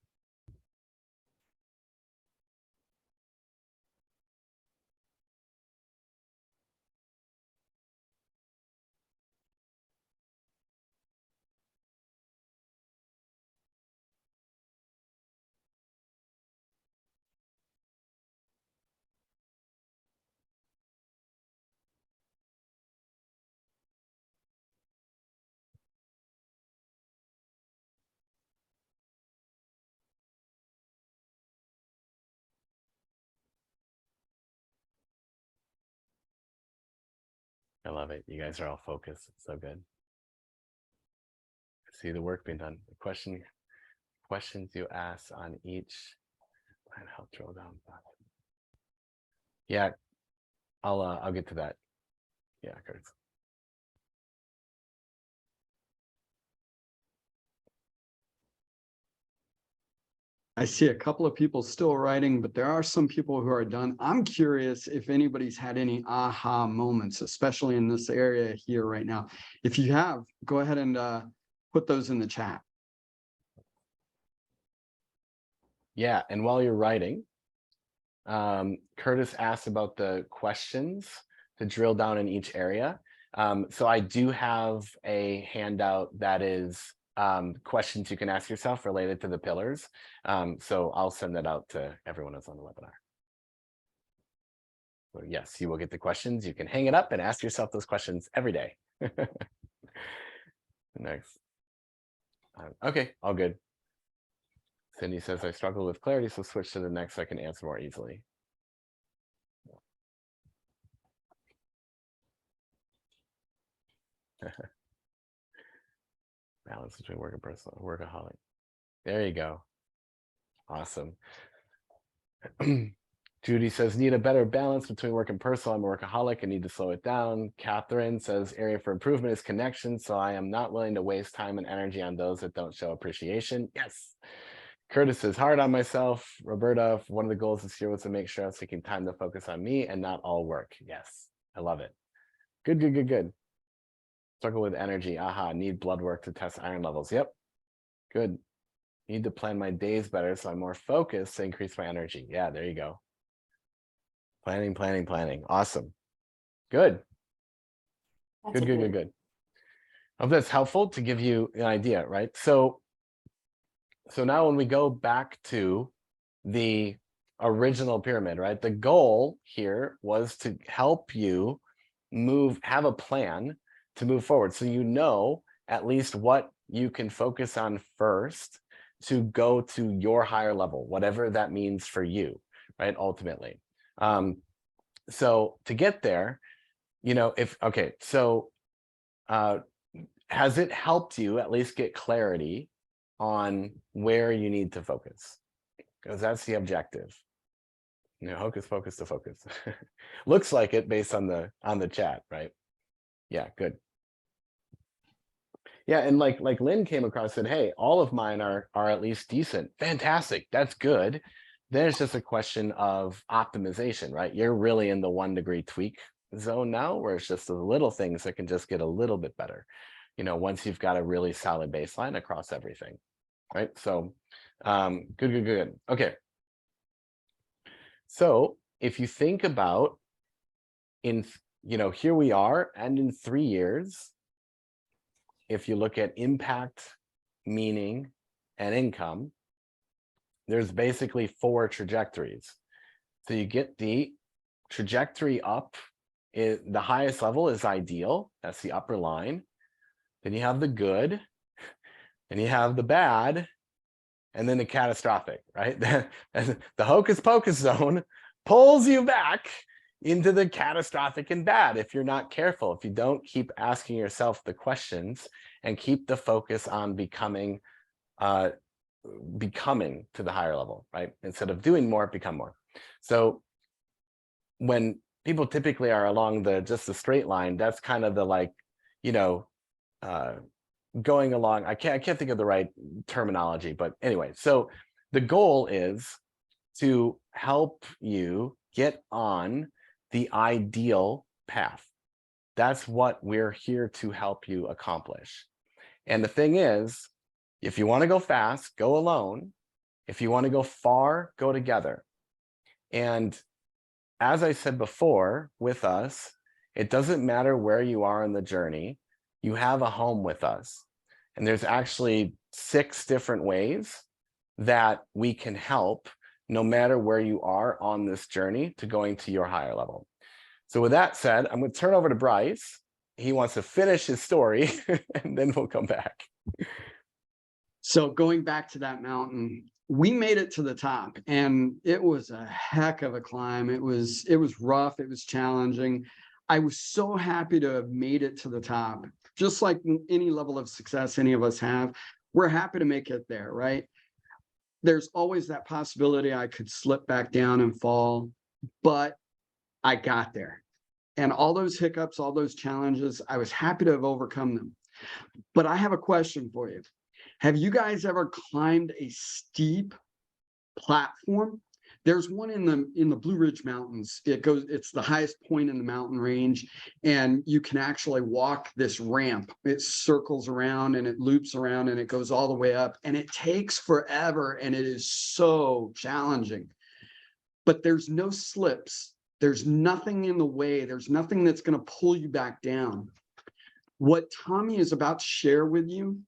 I love it. You guys are all focused. It's so good. See the work being done. The questions you ask on each and help drill down. Yeah, I'll get to that. Yeah, Curtis. I see a couple of people still writing, but there are some people who are done. I'm curious if anybody's had any aha moments, especially in this area here right now. If you have, go ahead and put those in the chat. Yeah, and while you're writing, Curtis asked about the questions to drill down in each area. So I do have a handout that is questions you can ask yourself related to the pillars. So I'll send that out to everyone who's on the webinar. So yes, you will get the questions. You can hang it up and ask yourself those questions every day. Next. Okay, all good. Cindy says, I struggle with clarity, so switch to the next so I can answer more easily. Balance between work and personal, workaholic. There you go. Awesome. Judy says, need a better balance between work and personal. I'm a workaholic. I need to slow it down. Catherine says, area for improvement is connection. So I am not willing to waste time and energy on those that don't show appreciation. Yes. Curtis is hard on myself. Roberta, one of the goals this year was to make sure I was taking time to focus on me and not all work. Yes, I love it. Good, good, good, good. Struggle with energy. Aha, need blood work to test iron levels. Yep, good. Need to plan my days better so I'm more focused to increase my energy. Yeah, there you go. Planning, planning, planning. Awesome. Good. That's a Good, good, good, good. I hope that's helpful to give you an idea, right? So now when we go back to the original pyramid, right? The goal here was to help you have a plan to move forward. So you know at least what you can focus on first to go to your higher level, whatever that means for you, right? Ultimately. So to get there, has it helped you at least get clarity on where you need to focus? Because that's the objective. Hocus pocus to focus. Looks like it based on the chat, right? Yeah, good. Yeah, and like Lynn came across and said, hey, all of mine are at least decent. Fantastic, that's good. Then it's just a question of optimization, right? You're really in the 1 degree tweak zone now, where it's just the little things that can just get a little bit better, once you've got a really solid baseline across everything, right? So good, good, good. Okay. So if you think about here we are, and in 3 years, if you look at impact, meaning, and income, there's basically 4 trajectories. So you get the trajectory up, the highest level is ideal, that's the upper line. Then you have the good, and you have the bad, and then the catastrophic, right? The hocus pocus zone pulls you back into the catastrophic and bad if you're not careful, if you don't keep asking yourself the questions and keep the focus on becoming to the higher level, right? Instead of doing more, become more. So when people typically are along just the straight line, that's kind of the going along. I can't think of the right terminology, but anyway, so the goal is to help you get on the ideal path. That's what we're here to help you accomplish. And the thing is, if you want to go fast, go alone. If you want to go far, go together. And as I said before, with us, it doesn't matter where you are in the journey, you have a home with us. And there's actually 6 different ways that we can help, no matter where you are on this journey to going to your higher level. So with that said, I'm going to turn over to Bryce. He wants to finish his story, and then we'll come back. So going back to that mountain, we made it to the top, and it was a heck of a climb. It was rough. It was challenging. I was so happy to have made it to the top. Just like any level of success any of us have, we're happy to make it there, right? There's always that possibility I could slip back down and fall, but I got there. And all those hiccups, all those challenges, I was happy to have overcome them. But I have a question for you. Have you guys ever climbed a steep platform? There's one in the Blue Ridge Mountains. It's the highest point in the mountain range, and you can actually walk this ramp. It circles around and it loops around and it goes all the way up, and it takes forever, and it is so challenging. But there's no slips. There's nothing in the way. There's nothing that's going to pull you back down. What Tommy is about to share with you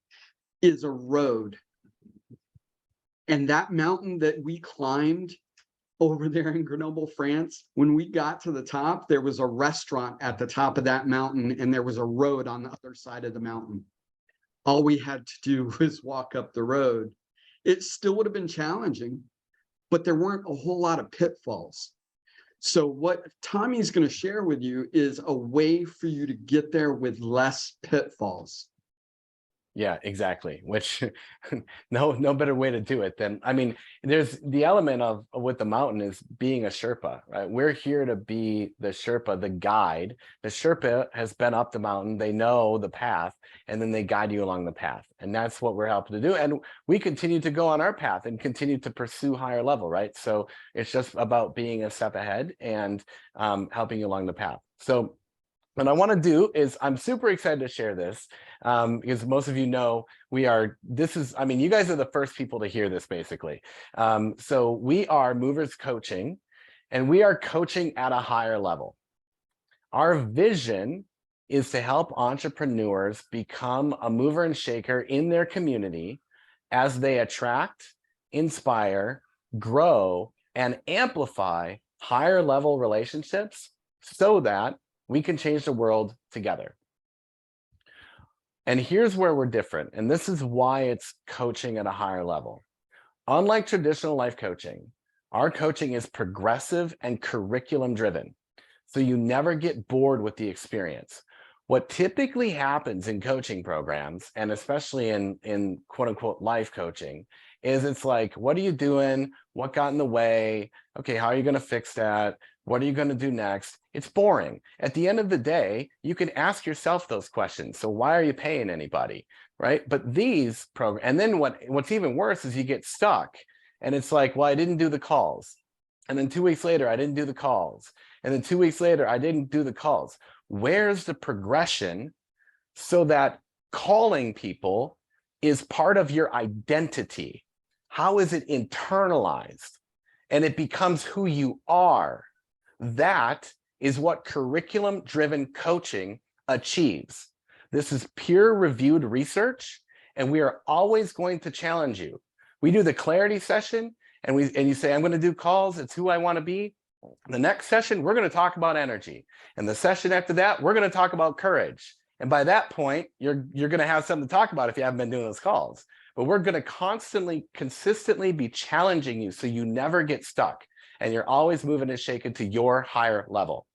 is a road. And that mountain that we climbed over there in Grenoble, France, when we got to the top, there was a restaurant at the top of that mountain, and there was a road on the other side of the mountain. All we had to do was walk up the road. It still would have been challenging, but there weren't a whole lot of pitfalls. So what Tommy's going to share with you is a way for you to get there with less pitfalls. Yeah, exactly. Which no better way to do it than, I mean, there's the element of with the mountain is being a Sherpa, right? We're here to be the Sherpa, the guide. The Sherpa has been up the mountain, they know the path, and then they guide you along the path. And that's what we're helping to do. And we continue to go on our path and continue to pursue higher level, right? So it's just about being a step ahead and helping you along the path. So what I want to do is I'm super excited to share this because most of you know I mean, you guys are the first people to hear this basically. So we are Movers Coaching, and we are coaching at a higher level. Our vision is to help entrepreneurs become a mover and shaker in their community as they attract, inspire, grow, and amplify higher level relationships so that we can change the world together. And here's where we're different. And this is why it's coaching at a higher level. Unlike traditional life coaching, our coaching is progressive and curriculum driven. So you never get bored with the experience. What typically happens in coaching programs, and especially in quote unquote life coaching, is it's like, what are you doing? What got in the way? Okay, how are you going to fix that? What are you going to do next? It's boring. At the end of the day, you can ask yourself those questions. So why are you paying anybody, right? But these programs, and then what's even worse is you get stuck and it's like, well, I didn't do the calls. And then 2 weeks later, I didn't do the calls. And then 2 weeks later, I didn't do the calls. Where's the progression so that calling people is part of your identity? How is it internalized? And it becomes who you are. That is what curriculum-driven coaching achieves. This is peer-reviewed research, and we are always going to challenge you. We do the clarity session, and you say, I'm going to do calls. It's who I want to be. The next session, we're going to talk about energy. And the session after that, we're going to talk about courage. And by that point, you're going to have something to talk about if you haven't been doing those calls. But we're going to consistently be challenging you so you never get stuck and you're always moving and shaking to your higher level.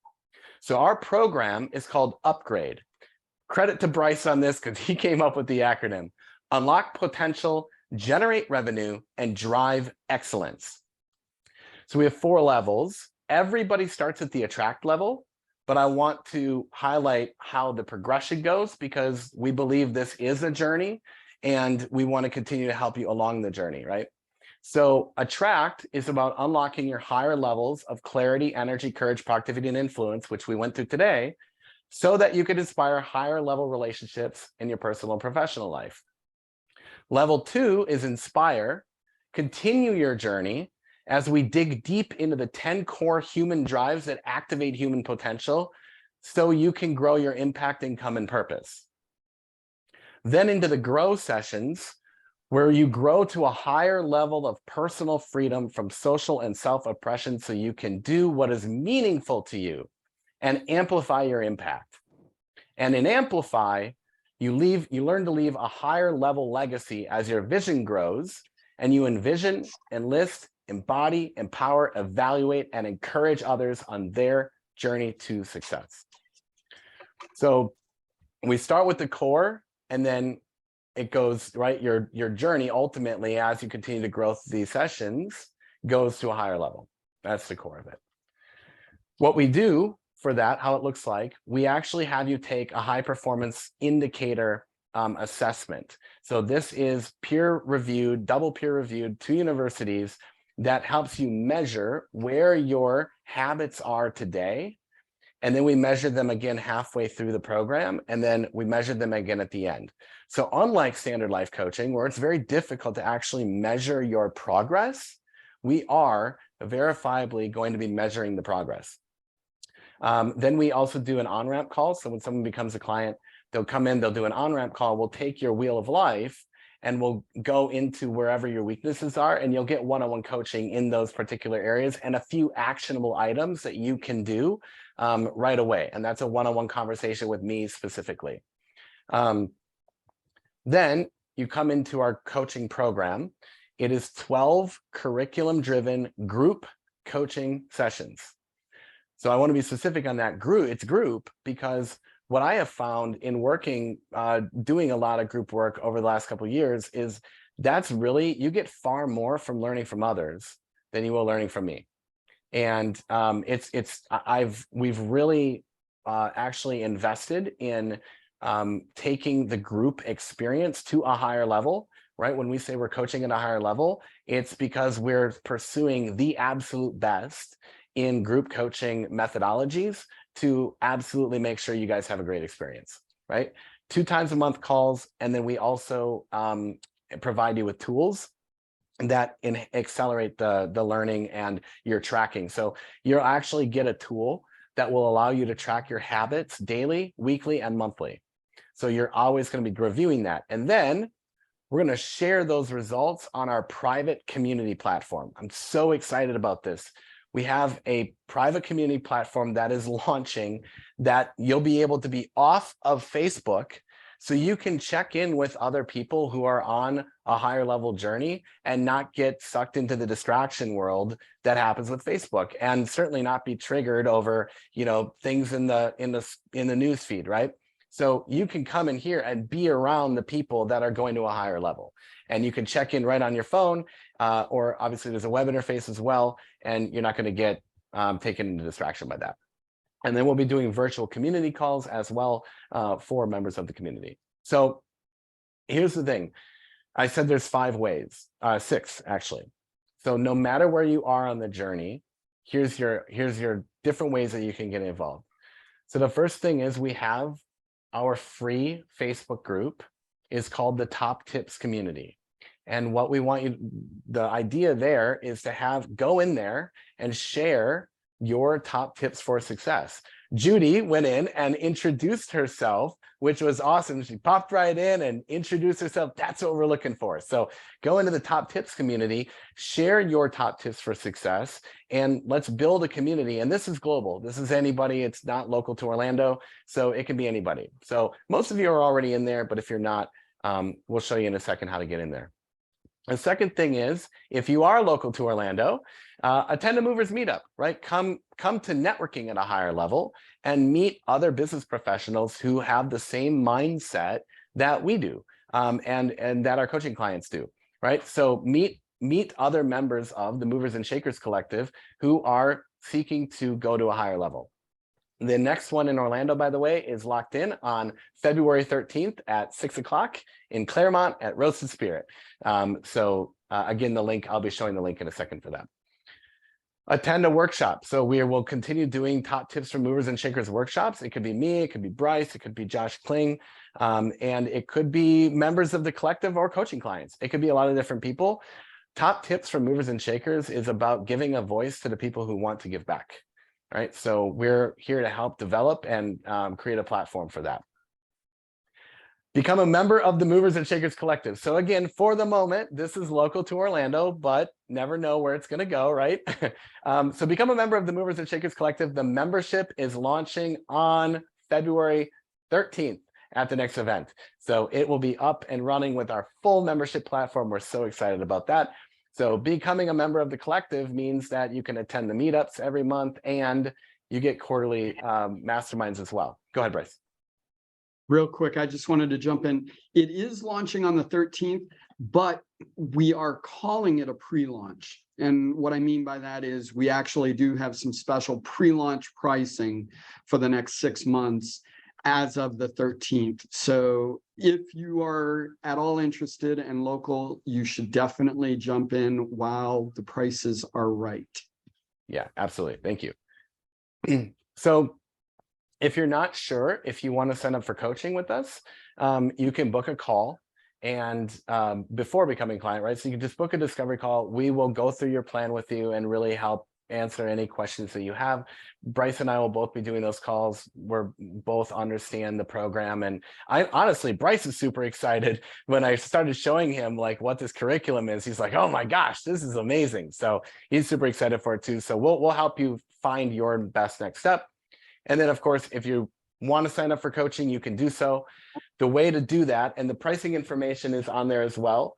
So our program is called Upgrade. Credit to Bryce on this because he came up with the acronym. Unlock potential, generate revenue, and drive excellence. So we have 4 levels. Everybody starts at the attract level, but I want to highlight how the progression goes because we believe this is a journey and we want to continue to help you along the journey, right? So attract is about unlocking your higher levels of clarity, energy, courage, productivity, and influence, which we went through today, so that you can inspire higher level relationships in your personal and professional life. Level 2 is inspire. Continue your journey as we dig deep into the 10 core human drives that activate human potential so you can grow your impact, income, and purpose. Then into the grow sessions, where you grow to a higher level of personal freedom from social and self-oppression so you can do what is meaningful to you and amplify your impact. And in Amplify, you learn to leave a higher level legacy as your vision grows and you envision, enlist, embody, empower, evaluate, and encourage others on their journey to success. So we start with the core, and then it goes, right, your journey ultimately, as you continue to grow through these sessions, goes to a higher level. That's the core of it. What we do for that, how it looks like, we actually have you take a high performance indicator assessment. So this is peer-reviewed, double peer-reviewed, 2 universities that helps you measure where your habits are today. And then we measure them again halfway through the program, and then we measure them again at the end. So unlike standard life coaching, where it's very difficult to actually measure your progress, we are verifiably going to be measuring the progress. Then we also do an on-ramp call. So when someone becomes a client, they'll come in, they'll do an on-ramp call. We'll take your wheel of life and we'll go into wherever your weaknesses are, and you'll get one-on-one coaching in those particular areas and a few actionable items that you can do right away. And that's a one-on-one conversation with me specifically. Then you come into our coaching program. It is 12 curriculum-driven group coaching sessions. So I want to be specific on that group. It's group because what I have found in working, doing a lot of group work over the last couple of years is that's really, you get far more from learning from others than you will learning from me. And we've really actually invested in taking the group experience to a higher level, right? When we say we're coaching at a higher level, it's because we're pursuing the absolute best in group coaching methodologies to absolutely make sure you guys have a great experience, right? 2 times a month calls, and then we also provide you with tools that accelerate the learning and your tracking. So you'll actually get a tool that will allow you to track your habits daily, weekly, and monthly. So you're always going to be reviewing that. And then we're going to share those results on our private community platform. I'm so excited about this. We have a private community platform that is launching that you'll be able to be off of Facebook, so you can check in with other people who are on a higher level journey and not get sucked into the distraction world that happens with Facebook, and certainly not be triggered over, you know, things in the news feed, right? So you can come in here and be around the people that are going to a higher level, and you can check in right on your phone, or obviously there's a web interface as well, and you're not going to get taken into distraction by that. And then we'll be doing virtual community calls as well for members of the community. So here's the thing. I said there's 5 ways, 6 actually. So no matter where you are on the journey, here's your different ways that you can get involved. So the first thing is we have our free Facebook group is called the Top Tips Community. And what we want you, the idea there is to go in there and share your top tips for success. Judy went in and introduced herself, which was awesome. She popped right in and introduced herself. That's what we're looking for. So go into the Top Tips community, share your top tips for success, and let's build a community. And this is global. This is anybody. It's not local to Orlando, so it can be anybody. So most of you are already in there, but if you're not, we'll show you in a second how to get in there. The second thing is, if you are local to Orlando, attend a movers meetup, right? Come to networking at a higher level and meet other business professionals who have the same mindset that we do, and that our coaching clients do, right? So meet other members of the Movers and Shakers Collective who are seeking to go to a higher level. The next one in Orlando, by the way, is locked in on February 13th at 6 o'clock in Claremont at Roasted Spirit. Again, the link, I'll be showing the link in a second for that. Attend a workshop. So we will continue doing Top Tips from Movers and Shakers workshops. It could be me, it could be Bryce, it could be Josh Kling, and it could be members of the collective or coaching clients. It could be a lot of different people. Top Tips from Movers and Shakers is about giving a voice to the people who want to give back. All right, so we're here to help develop and create a platform for that. Become a member of the Movers and Shakers Collective. So again, for the moment, this is local to Orlando, but never know where it's going to go, right? So become a member of the Movers and Shakers Collective. The membership is launching on February 13th at the next event. So it will be up and running with our full membership platform. We're so excited about that. So becoming a member of the collective means that you can attend the meetups every month, and you get quarterly masterminds as well. Go ahead, Bryce. Real quick, I just wanted to jump in. It is launching on the 13th, but we are calling it a pre-launch. And what I mean by that is we actually do have some special pre-launch pricing for the next 6 months as of the 13th. So if you are at all interested and local, you should definitely jump in while the prices are right. Yeah, absolutely. Thank you. So if you're not sure if you want to sign up for coaching with us, you can book a call and before becoming a client, right? So you can just book a discovery call. We will go through your plan with you and really help answer any questions that you have. Bryce and I will both be doing those calls. We're both understand the program. And I honestly, Bryce is super excited. When I started showing him like what this curriculum is, he's like, oh my gosh, this is amazing. So he's super excited for it too. So we'll help you find your best next step. And then of course, if you want to sign up for coaching, you can do so. The way to do that, and the pricing information is on there as well,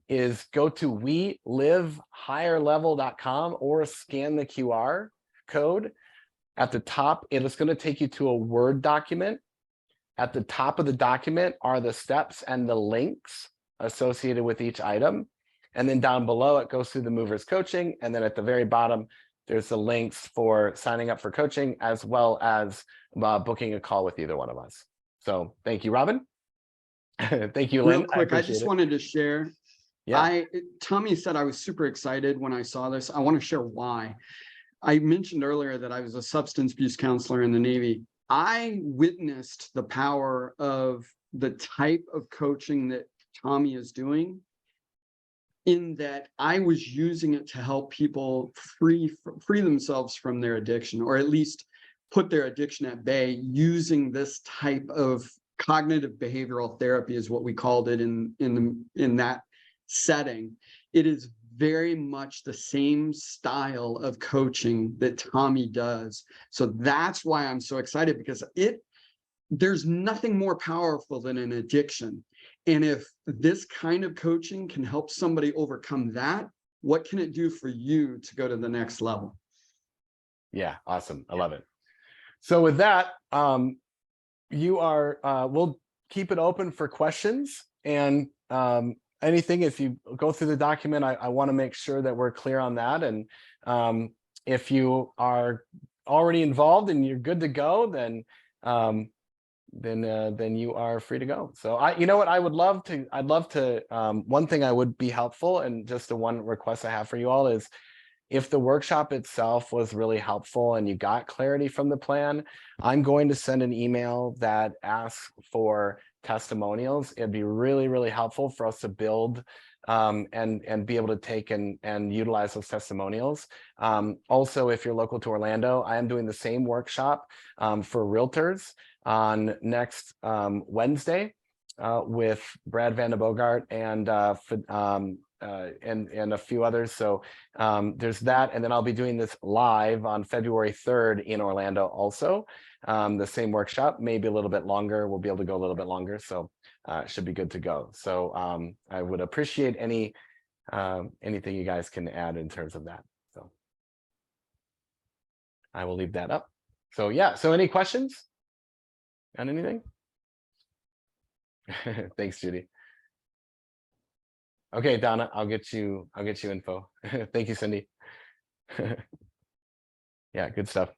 is go to welivehigherlevel.com or scan the QR code At the top, it is going to take you to a Word document. At the top of the document are the steps and the links associated with each item. And then down below, it goes through the movers coaching. And then at the very bottom, there's the links for signing up for coaching, as well as booking a call with either one of us. So thank you, Robin. Thank you, Lynn. Real quick, I just appreciate it. wanted to share. Yeah. Tommy said I was super excited when I saw this. I want to share why. I mentioned earlier that I was a substance abuse counselor in the Navy. I witnessed the power of the type of coaching that Tommy is doing, in that I was using it to help people free themselves from their addiction, or at least put their addiction at bay, using this type of cognitive behavioral therapy is what we called it in that setting. It is very much the same style of coaching that Tommy does. So that's why I'm so excited, because there's nothing more powerful than an addiction. And if this kind of coaching can help somebody overcome that, what can it do for you to go to the next level? Yeah, awesome. I love it. So with that, we'll keep it open for questions, and anything. If you go through the document, I want to make sure that we're clear on that. And if you are already involved and you're good to go, then you are free to go. So you know what, I'd love to, one thing I would be helpful, and just the one request I have for you all is, if the workshop itself was really helpful and you got clarity from the plan, I'm going to send an email that asks for testimonials. It'd be really, really helpful for us to build and be able to take and utilize those testimonials. Also, if you're local to Orlando, I am doing the same workshop for realtors on next Wednesday with Brad Van de Bogart and a few others. So there's that. And then I'll be doing this live on February 3rd in Orlando also. The same workshop, maybe a little bit longer. We'll be able to go a little bit longer. So it should be good to go. So I would appreciate anything you guys can add in terms of that. So I will leave that up. So yeah, so any questions on anything? Thanks, Judy. Okay, Donna, I'll get you info. Thank you, Cindy. Yeah, good stuff.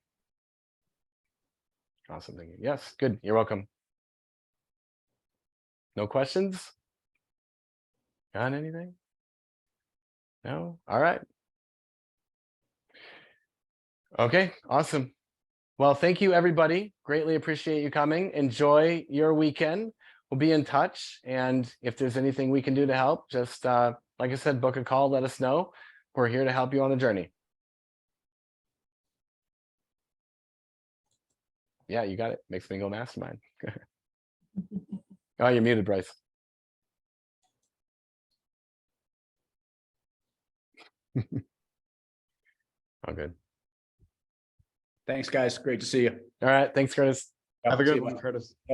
Awesome, thank you. Yes, good. You're welcome. No questions? Got anything? No? All right. Okay, awesome. Well, thank you, everybody. Greatly appreciate you coming. Enjoy your weekend. We'll be in touch. And if there's anything we can do to help, just like I said, book a call, let us know. We're here to help you on the journey. Yeah, you got it. Makes me go mastermind. Oh, you're muted, Bryce. Oh, good. Thanks, guys. Great to see you. All right. Thanks, Curtis. Have a See good you, one, bye. Curtis. Yep.